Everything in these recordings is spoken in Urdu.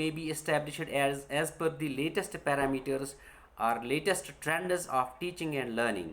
may be established as per the latest parameters or latest trends of teaching and learning।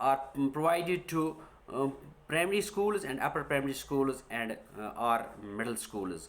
are provided to primary schools and upper primary schools and or middle schools।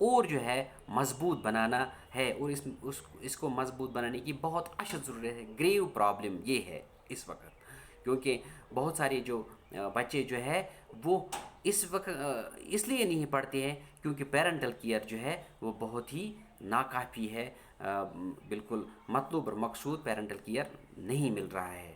اور جو ہے مضبوط بنانا ہے، اور اس کو مضبوط بنانے کی بہت اشد ضرورت ہے. گریو پرابلم یہ ہے اس وقت، کیونکہ بہت سارے جو بچے جو ہے وہ اس وقت اس لیے نہیں پڑھتے ہیں کیونکہ پیرنٹل کیئر جو ہے وہ بہت ہی ناکافی ہے. بالکل مطلوب اور مقصود پیرنٹل کیئر نہیں مل رہا ہے،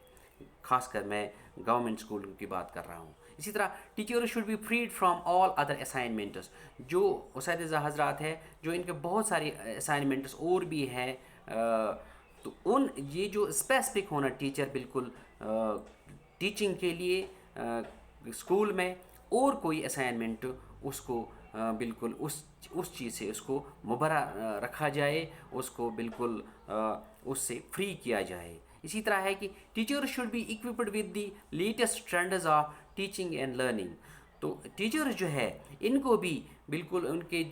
خاص کر میں گورنمنٹ اسکول کی بات کر رہا ہوں. اسی طرح teacher should be freed from all other assignments. جو اساتذہ حضرات ہیں جو ان کے بہت سارے اسائنمنٹس اور بھی ہیں، تو یہ جو اسپیسیفک ہونا ٹیچر بالکل ٹیچنگ کے لیے اسکول میں، اور کوئی اسائنمنٹ اس کو بالکل اس چیز سے اس کو مبرا رکھا جائے، اس کو بالکل اس سے فری کیا جائے. اسی طرح ہے کہ teacher should be equipped with the latest trends of teaching and learning. تو ٹیچر جو ہے ان کو بھی بالکل ان کی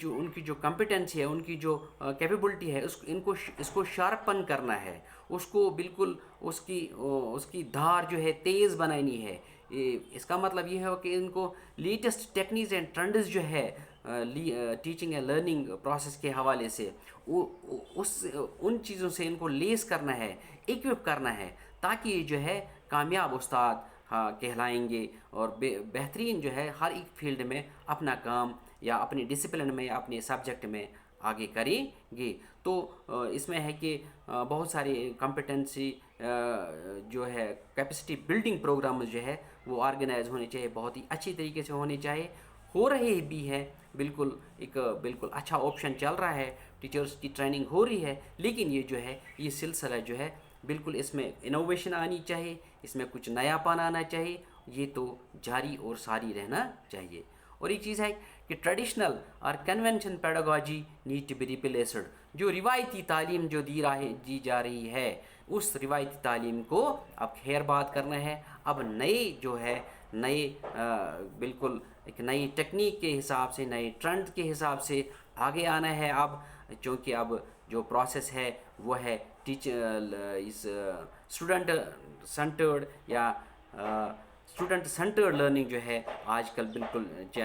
جو کمپیٹنسی ہے، ان کی جو کیپیبلٹی ہے، اس کو شارپن کرنا ہے، اس کو بالکل اس کی دھار جو ہے تیز بنانی ہے. اس کا مطلب یہ ہے کہ ان کو لیٹسٹ ٹیکنیکس اینڈ ٹرینڈز جو ہے ٹیچنگ اینڈ لرننگ پروسیس کے حوالے سے ان چیزوں سے ان کو لیس کرنا ہے، ایکوپ کرنا ہے، تاکہ یہ جو ہے کامیاب استاد کہلائیں گے اور بہترین جو ہے ہر ایک فیلڈ میں اپنا کام یا اپنے ڈسپلن میں یا اپنے سبجیکٹ میں آگے کریں گے. تو اس میں ہے کہ بہت سارے کمپٹنسی جو ہے کیپیسٹی بلڈنگ پروگرامز جو ہے وہ آرگنائز ہونے چاہیے، بہت ہی اچھی طریقے سے ہونے چاہیے، ہو رہے بھی ہیں. بالکل اچھا آپشن چل رہا ہے، ٹیچرز کی ٹریننگ ہو رہی ہے، لیکن یہ جو ہے یہ سلسلہ جو ہے بالکل اس میں انوویشن آنی چاہیے، اس میں کچھ نیا پان آنا چاہیے، یہ تو جاری اور ساری رہنا چاہیے. اور ایک چیز ہے کہ ٹریڈیشنل اور convention pedagogy need to be replaced. جو روایتی تعلیم جو دی جا رہی ہے، اس روایتی تعلیم کو اب خیر بات کرنا ہے. اب نئے بالکل ایک نئی ٹیکنیک کے حساب سے، نئے ٹرینڈ کے حساب سے آگے آنا ہے. اب چونکہ اب جو پروسیس ہے وہ ہے اسٹوڈنٹ سینٹرڈ یا اسٹوڈنٹ سینٹرڈ لرننگ جو ہے آج کل بالکل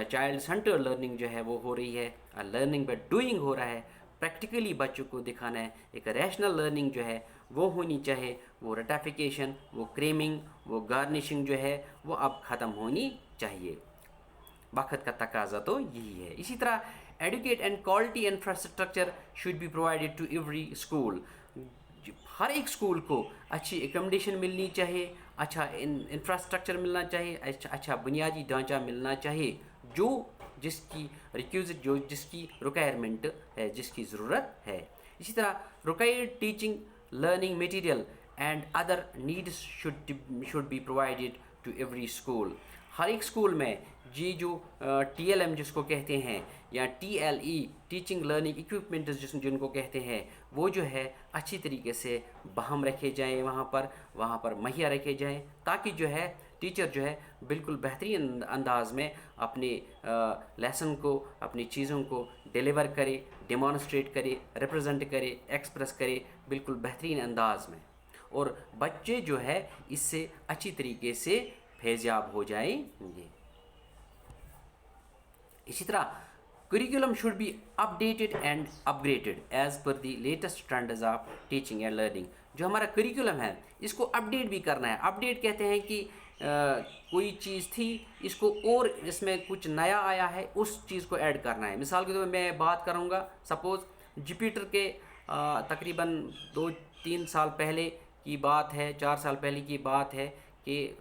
چائلڈ سینٹرڈ لرننگ جو ہے وہ ہو رہی ہے، لرننگ بائی ڈوئنگ ہو رہا ہے. پریکٹیکلی بچوں کو دکھانا ہے. ایک ریشنل لرننگ جو ہے وہ ہونی چاہیے، وہ رٹافیکیشن، وہ کریمنگ، وہ گارنشنگ جو ہے وہ اب ختم ہونی چاہیے. وقت کا تقاضا تو یہی ہے. اسی طرح adequate and quality infrastructure should be provided to every school. ہر ایک اسکول کو اچھی ایکوموڈیشن ملنی چاہیے، اچھا انفراسٹرکچر ملنا چاہیے، اچھا بنیادی ڈھانچہ ملنا چاہیے، جس کی ریکوزٹ جس کی ریکوائرمنٹ ہے، جس کی ضرورت ہے. اسی طرح required teaching learning material and other needs should be provided to every school. ہر ایک اسکول میں جو ٹی ایل ایم جس کو کہتے ہیں یا T L E teaching learning equipments جن کو کہتے ہیں، وہ جو ہے اچھی طریقے سے بہم رکھے جائیں، وہاں پر مہیا رکھے جائیں، تاکہ جو ہے ٹیچر جو ہے بالکل بہترین انداز میں اپنے لیسن کو، اپنی چیزوں کو ڈیلیور کرے، ڈیمانسٹریٹ کرے، ریپرزینٹ کرے، ایکسپریس کرے بالکل بہترین انداز میں، اور بچے جو ہے اس سے اچھی طریقے سے فیضیاب ہو جائیں گے. اسی طرح curriculum should be updated and upgraded as per the latest trends of teaching and learning. جو ہمارا کریکولم ہے اس کو اپڈیٹ بھی کرنا ہے. اپڈیٹ کہتے ہیں کہ کوئی چیز تھی، اس کو اور اس میں کچھ نیا آیا ہے، اس چیز کو ایڈ کرنا ہے. مثال کے طور پر میں بات کروں گا، سپوز جپیٹر کے تقریباً 2-3 سال پہلے کی بات ہے، 4 سال پہلے کی بات ہے کہ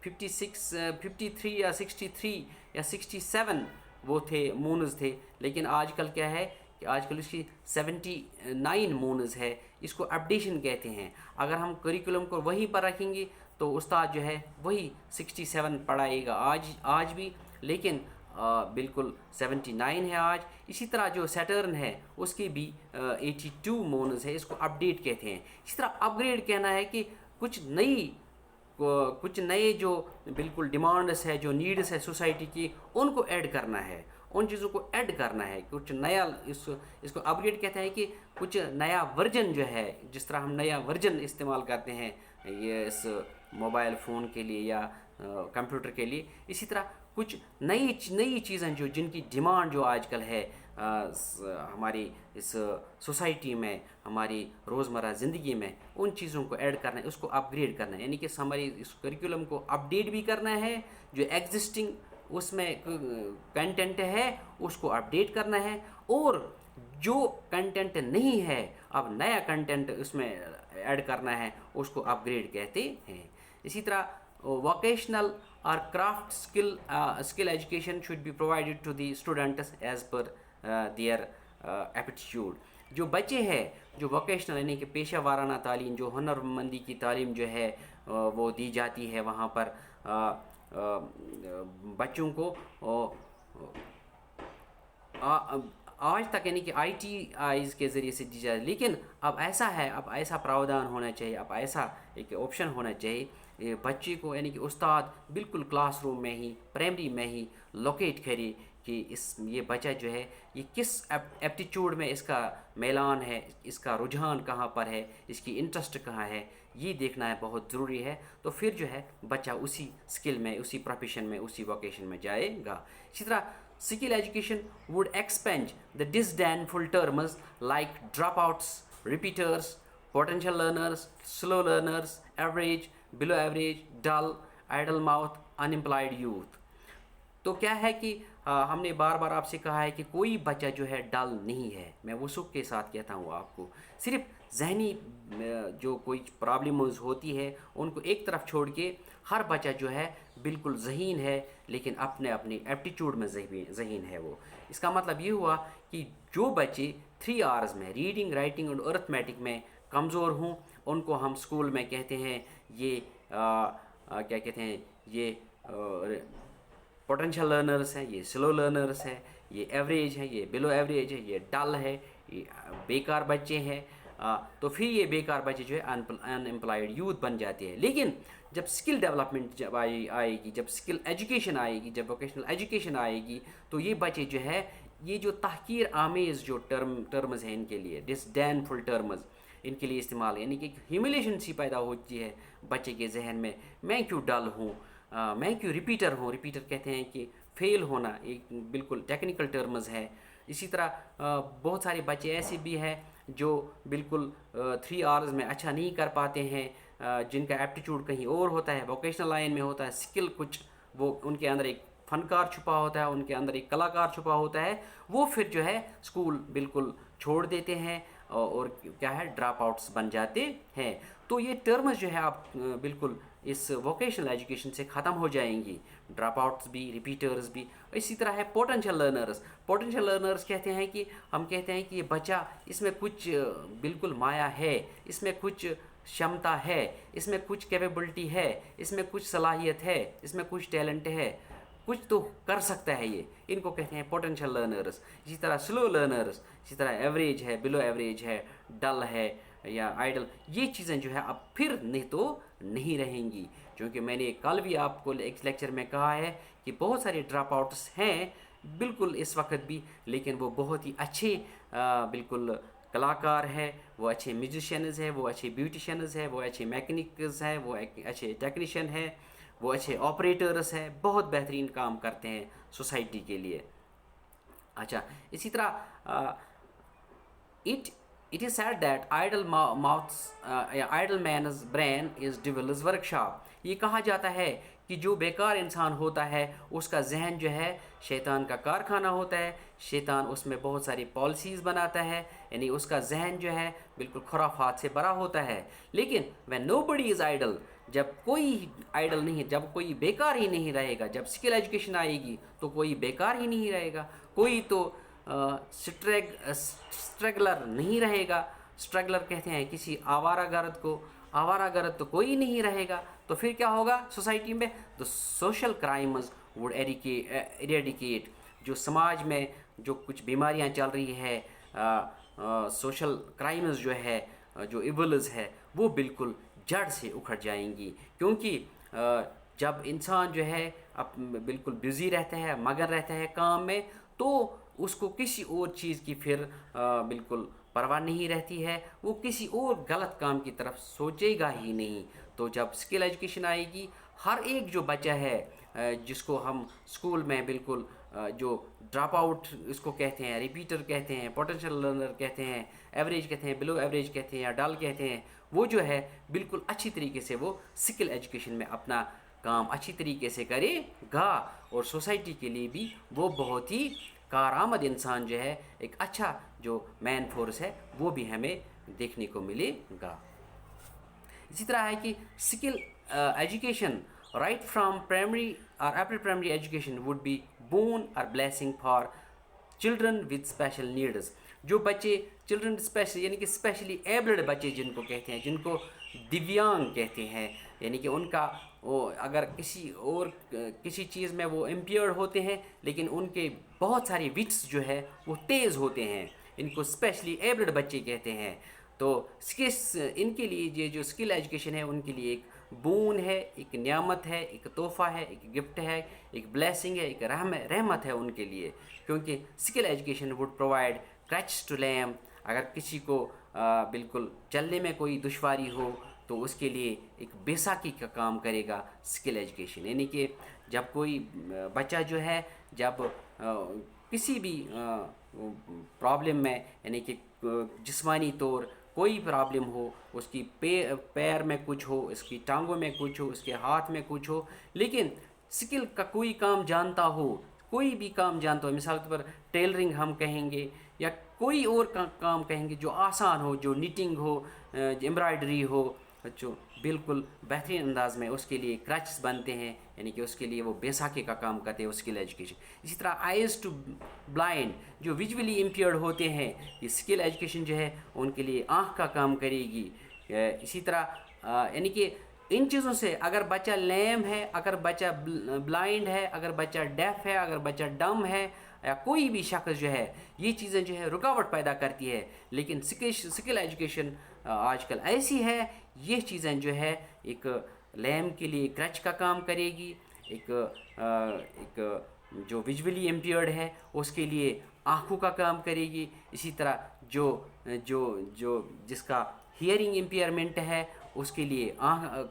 53 یا 63 یا 67 وہ تھے مونز تھے، لیکن آج کل کیا ہے کہ آج کل اس کی 79 مونز ہے. اس کو اپڈیشن کہتے ہیں. اگر ہم کریکولم کو وہیں پر رکھیں گے تو استاد جو ہے وہی 67 پڑھائے گا آج بھی، لیکن بالکل 79 ہے آج. اسی طرح جو سیٹرن ہے اس کی بھی 82 مونز ہے. اس کو اپڈیٹ کہتے ہیں. اسی طرح اپ گریڈ کہنا ہے کہ کچھ نئے جو بالکل ڈیمانڈس ہے، جو نیڈس ہے سوسائٹی کی، ان کو ایڈ کرنا ہے، ان چیزوں کو ایڈ کرنا ہے. کچھ نیا اس کو اپ گریڈ کہتے ہیں کہ کچھ نیا ورژن جو ہے، جس طرح ہم نیا ورژن استعمال کرتے ہیں یہ اس موبائل فون کے لیے یا کمپیوٹر کے لیے، اسی طرح کچھ نئی چیزیں جن کی ڈیمانڈ جو آج کل ہے ہماری اس سوسائٹی میں ہماری روزمرہ زندگی میں ان چیزوں کو ایڈ کرنا ہے، اس کو اپ گریڈ کرنا ہے، یعنی کہ ہماری اس کریکولم کو اپ ڈیٹ بھی کرنا ہے، جو ایگزسٹنگ اس میں کنٹینٹ ہے اس کو اپ ڈیٹ کرنا ہے، اور جو کنٹینٹ نہیں ہے اب نیا کنٹینٹ اس میں ایڈ کرنا ہے، اس کو اپ گریڈ کہتے ہیں۔ اسی طرح vocational or craft skill education should be provided to the students as per their aptitude۔ جو بچے ہیں جو ووکیشنل یعنی کہ پیشہ وارانہ تعلیم، جو ہنر مندی کی تعلیم جو ہے وہ دی جاتی ہے، وہاں پر بچوں کو آج تک یعنی کہ آئی ٹی آئیز کے ذریعے سے دی جائے، لیکن اب ایسا ہے، اب ایسا پراودھان ہونا چاہیے، اب ایسا ایک آپشن ہونا چاہیے بچے کو، یعنی کہ استاد بالکل کلاس روم میں ہی پرائمری میں ہی لوکیٹ کرے کہ یہ بچہ جو ہے یہ کس ایپٹیچیوڈ میں اس کا میلان ہے، اس کا رجحان کہاں پر ہے، اس کی انٹرسٹ کہاں ہے، یہ دیکھنا ہے، بہت ضروری ہے۔ تو پھر جو ہے بچہ اسی اسکل میں، اسی پروفیشن میں، اسی ووکیشن میں جائے گا۔ اسی طرح skill education would expunge the disdainful terms like dropouts, repeaters, potential learners, slow learners, average, below average, dull, idle mouth, unemployed youth۔ تو کیا ہے کہ ہم نے بار بار آپ سے کہا ہے کہ کوئی بچہ جو ہے ڈل نہیں ہے، میں وثوق کے ساتھ کہتا ہوں آپ کو، صرف ذہنی جو کوئی پرابلمز ہوتی ہے ان کو ایک طرف چھوڑ کے ہر بچہ جو ہے بالکل ذہین ہے، لیکن اپنے ایپٹیچیوڈ میں ذہین ہے وہ۔ اس کا مطلب یہ ہوا کہ جو بچے 3 R's میں ریڈنگ، رائٹنگ اور ارتھمیٹک میں کمزور ہوں، ان کو ہم اسکول میں کہتے ہیں یہ کیا کہتے ہیں، یہ پوٹینشیل لرنرس ہیں، یہ سلو لرنرس ہیں، یہ ایوریج ہے، یہ بلو ایوریج ہے، یہ ڈل ہے، یہ بیکار بچے ہیں۔ تو پھر یہ بیکار بچے جو ہے ان امپلائڈ یوتھ بن جاتے ہیں۔ لیکن جب اسکل ڈیولپمنٹ جب آئے گی، جب اسکل ایجوکیشن آئے گی، جب ووکیشنل ایجوکیشن آئے گی، تو یہ بچے جو ہے یہ جو تحقیر آمیز جو ٹرمز ہیں ان کے لیے، ڈسڈینفل ٹرمز ان کے لیے استعمال، یعنی کہ ہیوملیشن سی پیدا ہوتی ہے بچے کے ذہن میں کیوں ڈل ہوں، میں کیوں ریپیٹر ہوں۔ ریپیٹر کہتے ہیں کہ فیل ہونا، ایک بالکل ٹیکنیکل ٹرمز ہے۔ اسی طرح بہت سارے بچے ایسے بھی ہیں جو بالکل 3 R's میں اچھا نہیں کر پاتے ہیں، جن کا ایپٹیچیوڈ کہیں اور ہوتا ہے، ووکیشنل لائن میں ہوتا ہے، اسکل کچھ وہ ان کے اندر ایک فنکار چھپا ہوتا ہے، ان کے اندر ایک کلاکار چھپا ہوتا ہے، وہ پھر جو ہے اسکول بالکل چھوڑ دیتے ہیں اور کیا ہے ڈراپ آؤٹس بن جاتے ہیں۔ تو یہ ٹرمز جو ہے آپ بالکل اس ووکیشنل ایجوکیشن سے ختم ہو جائیں گی، ڈراپ آؤٹس بھی، ریپیٹرز بھی۔ اسی طرح ہے پوٹینشیل لرنرز۔ پوٹینشیل لرنرز کہتے ہیں کہ ہم کہتے ہیں کہ یہ بچہ اس میں کچھ بالکل مایا ہے، اس میں کچھ شمتا ہے، اس میں کچھ کیپیبلٹی ہے، اس میں کچھ صلاحیت ہے، اس میں کچھ ٹیلنٹ ہے، کچھ تو کر سکتا ہے یہ، ان کو کہتے ہیں پوٹینشیل لرنرز۔ اسی طرح سلو لرنرز، اسی طرح ایوریج ہے، بلو ایوریج ہے، ڈل ہے یا آئیڈل، یہ چیزیں جو ہے اب پھر نہیں تو نہیں رہیں گی، کیونکہ میں نے کل بھی آپ کو ایک لیکچر میں کہا ہے کہ بہت سارے ڈراپ آؤٹس ہیں بالکل اس وقت بھی، لیکن وہ بہت ہی اچھے بالکل کلاکار ہے، وہ اچھے میوزیشینز ہیں، وہ اچھے بیوٹیشینز ہیں، وہ اچھے میکینکز ہیں، وہ اچھے ٹیکنیشین ہیں، وہ اچھے آپریٹرز ہیں، بہت بہترین کام کرتے ہیں سوسائٹی کے لیے۔ اچھا، اسی طرح it is said that idle man's brain is devil's workshop۔ یہ کہا جاتا ہے کہ جو بیکار انسان ہوتا ہے اس کا ذہن جو ہے شیطان کا کارخانہ ہوتا ہے، شیطان اس میں بہت ساری پالیسیز بناتا ہے، یعنی اس کا ذہن جو ہے بالکل خرافات سے بھرا ہوتا ہے۔ لیکن when nobody is idle، جب کوئی آئیڈل نہیں، جب کوئی بیکار ہی نہیں رہے گا، جب اسکل ایجوکیشن آئے گی تو کوئی بیکار ہی نہیں رہے گا، کوئی تو اسٹرگلر نہیں رہے گا۔ اسٹرگلر کہتے ہیں کسی آوارہ گرد کو، آوارہ گرد تو کوئی نہیں رہے گا، تو پھر کیا ہوگا سوسائٹی میں؟ تو سوشل کرائمز وڈ ایریڈیکیٹ، جو سماج میں جو کچھ بیماریاں چل رہی ہے، سوشل کرائمز جو ہے، جو ایولز ہے، وہ بالکل جڑ سے اکھڑ جائیں گی، کیونکہ جب انسان جو ہے بالکل بزی رہتا ہے، مگن رہتا ہے کام میں، تو اس کو کسی اور چیز کی پھر بالکل پرواہ نہیں رہتی ہے، وہ کسی اور غلط کام کی طرف سوچے گا ہی نہیں۔ تو جب اسکل ایجوکیشن آئے گی، ہر ایک جو بچہ ہے جس کو ہم اسکول میں بالکل جو ڈراپ آؤٹ اس کو کہتے ہیں، ریپیٹر کہتے ہیں، پوٹینشیل لرنر کہتے ہیں، ایوریج کہتے ہیں، بلو ایوریج کہتے ہیں یا ڈل کہتے ہیں، وہ جو ہے بالکل اچھی طریقے سے وہ اسکل ایجوکیشن میں اپنا کام اچھی طریقے سے کرے گا، اور سوسائٹی کے لیے بھی وہ بہت ہی کارآمد انسان جو ہے، ایک اچھا جو مین فورس ہے وہ بھی ہمیں دیکھنے کو ملے گا۔ اسی طرح ہے کہ skill education right from primary اور upper primary education would be boon اور blessing for children with special needs. جو بچے چلڈرن اسپیشل یعنی کہ اسپیشلی ایبلڈ بچے جن کو کہتے ہیں، جن کو دیویانگ کہتے ہیں، یعنی کہ ان کا اگر کسی چیز میں وہ امپیئرڈ ہوتے ہیں لیکن ان کے بہت سارے وٹس جو ہے وہ تیز ہوتے ہیں، ان کو اسپیشلی ایبلڈ بچے کہتے ہیں۔ تو ان کے لیے یہ جو اسکل ایجوکیشن ہے ان کے لیے ایک بون ہے، ایک نعمت ہے، ایک تحفہ ہے، ایک گفٹ ہے، ایک بلیسنگ ہے، ایک رحمت ہے ان کے لیے، کیونکہ skill education would provide crutch to lame. اگر کسی کو بالکل چلنے میں کوئی دشواری ہو تو اس کے لیے ایک بیساکھی کا کام کرے گا اسکل ایجوکیشن، یعنی کہ جب کوئی بچہ جو ہے جب کسی بھی پرابلم میں، یعنی کہ جسمانی طور کوئی پرابلم ہو، اس کی پیر میں کچھ ہو، اس کی ٹانگوں میں کچھ ہو، اس کے ہاتھ میں کچھ ہو، لیکن اسکل کا کوئی کام جانتا ہو، کوئی بھی کام جانتا ہو، مثال کے طور پر ٹیلرنگ ہم کہیں گے یا کوئی اور کام کہیں گے جو آسان ہو، جو نیٹنگ ہو، امبرائڈری ہو، جو بالکل بہترین انداز میں اس کے لیے کرچز بنتے ہیں، یعنی کہ اس کے لیے وہ بیساکھی کا کام کرتے ہیں اسکل ایجوکیشن۔ اسی طرح آئیز ٹو بلائنڈ جو ویژولی امپیئرڈ ہوتے ہیں، یہ اسکل ایجوکیشن جو ہے ان کے لیے آنکھ کا کام کرے گی۔ اسی طرح یعنی کہ ان چیزوں سے اگر بچہ لیم ہے، اگر بچہ بلائنڈ ہے، اگر بچہ ڈیف ہے، اگر بچہ ڈم ہے، یا کوئی بھی شخص جو ہے، یہ چیزیں جو ہے رکاوٹ پیدا کرتی ہے، لیکن اسکل ایجوکیشن آج کل ایسی ہے، یہ چیزیں جو ہے ایک لیم کے لیے کرچ کا کام کرے گی، ایک جو ویژولی امپیئرڈ ہے اس کے لیے آنکھوں کا کام کرے گی، اسی طرح جو جس کا ہیئرنگ امپیئرمنٹ ہے اس کے لیے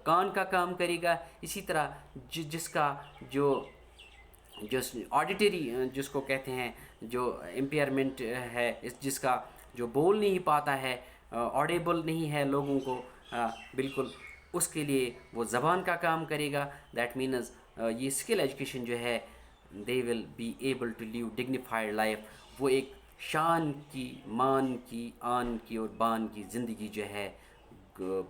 کان کا کام کرے گا، اسی طرح جس کا جو آڈیٹری جس کو کہتے ہیں جو امپیئرمنٹ ہے، جس کا جو بول نہیں پاتا ہے، آڈیبل نہیں ہے لوگوں کو بالکل، اس کے لیے وہ زبان کا کام کرے گا۔ دیٹ مینز یہ اسکل ایجوکیشن جو ہے they will be able to live dignified life, وہ ایک شان کی، مان کی، آن کی اور بان کی زندگی جو ہے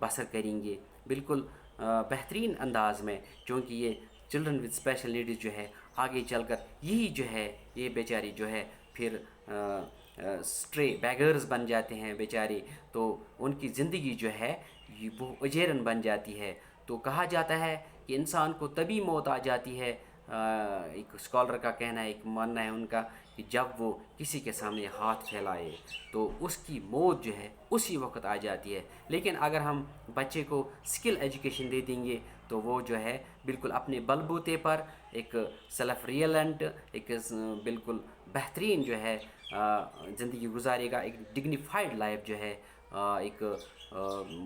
بسر کریں گے بالکل بہترین انداز میں، چونکہ یہ چلڈرن ود اسپیشل نیڈز جو ہے آگے چل کر یہی جو ہے یہ بیچاری جو ہے پھر اسٹرے بیگرز بن جاتے ہیں بیچارے، تو ان کی زندگی جو ہے وہ اجیرن بن جاتی ہے۔ تو کہا جاتا ہے کہ انسان کو تبھی موت آ جاتی ہے، ایک اسکالر کا کہنا ہے، ایک ماننا ہے ان کا، کہ جب وہ کسی کے سامنے ہاتھ پھیلائے تو اس کی موت جو ہے اسی وقت آ جاتی ہے۔ لیکن اگر ہم بچے کو اسکل ایجوکیشن دے دیں گے تو وہ جو ہے بالکل اپنے بل بوتے پر ایک سیلف ریئلنٹ، ایک بالکل بہترین جو ہے زندگی گزارے گا، ایک ڈگنیفائڈ لائف جو ہے ایک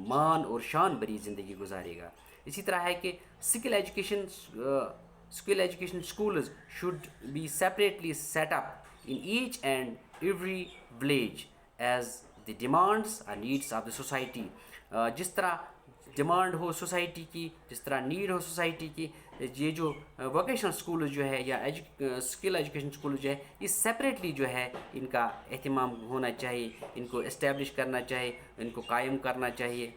مان اور شان بری زندگی گزارے گا۔ اسی طرح ہے کہ skill education schools should be separately set up in each and every village as the demands اور نیڈس آف دا سوسائٹی۔ جس طرح ڈیمانڈ ہو سوسائٹی کی، جس طرح نیڈ ہو سوسائٹی کی، یہ جو ووکیشنل اسکول جو ہے یا اسکل ایجوکیشن اسکول جو ہے، یہ سیپریٹلی جو ہے ان کا اہتمام ہونا چاہیے، ان کو اسٹیبلش کرنا چاہیے، ان کو قائم کرنا چاہیے،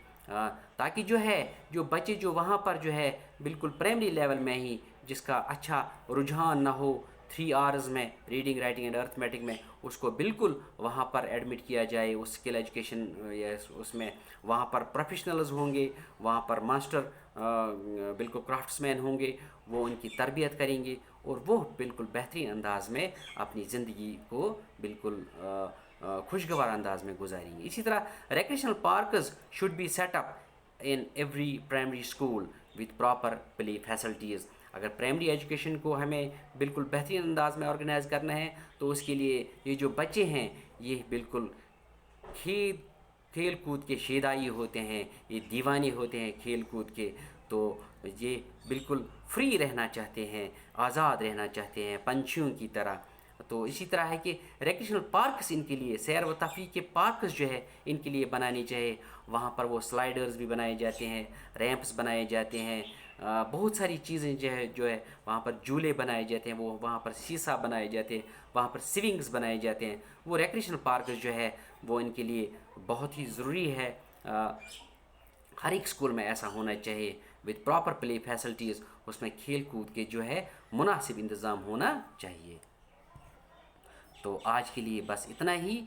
تاکہ جو ہے جو بچے جو وہاں پر جو ہے بالکل پرائمری لیول میں ہی جس کا اچھا رجحان نہ ہو 3 R's میں، ریڈنگ رائٹنگ اینڈ ارتھمیٹک میں، اس کو بالکل وہاں پر ایڈمٹ کیا جائے اس اسکل ایجوکیشن یا اس میں، وہاں پر پروفیشنلز ہوں گے، وہاں پر ماسٹر بالکل کرافٹس مین ہوں گے، وہ ان کی تربیت کریں گے اور وہ بالکل بہترین انداز میں اپنی زندگی کو بالکل خوشگوار انداز میں گزاریں گے۔ اسی طرح recreational parks should be set up in every primary school with proper play facilities. اگر پرائمری ایجوکیشن کو ہمیں بالکل بہترین انداز میں آرگنائز کرنا ہے تو اس کے لیے یہ جو بچے ہیں یہ بالکل کھیل کود کے شیدائی ہوتے ہیں، یہ دیوانے ہوتے ہیں کھیل کود کے، تو یہ بالکل فری رہنا چاہتے ہیں، آزاد رہنا چاہتے ہیں پنچھیوں کی طرح. تو اسی طرح ہے کہ ریکریشنل پارکس ان کے لیے، سیر و تفریح کے پارکس جو ہے ان کے لیے بنانی چاہیے. وہاں پر وہ سلائیڈرز بھی بنائے جاتے ہیں، ریمپس بنائے جاتے ہیں، بہت ساری چیزیں جو ہے وہاں پر جھولے بنائے جاتے ہیں، وہ وہاں پر سیسا بنائے جاتے ہیں، وہاں پر سوئنگز بنائے جاتے ہیں. وہ ریکریشنل پارکس جو ہے وہ ان کے لیے بہت ہی ضروری ہے. ہر ایک اسکول میں ایسا ہونا چاہیے وتھ پراپر پلے فیسلٹیز. اس میں کھیل کود کے جو ہے مناسب انتظام ہونا چاہیے. تو آج کے لیے بس اتنا ہی.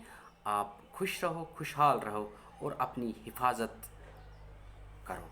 آپ خوش رہو، خوشحال رہو اور اپنی حفاظت کرو.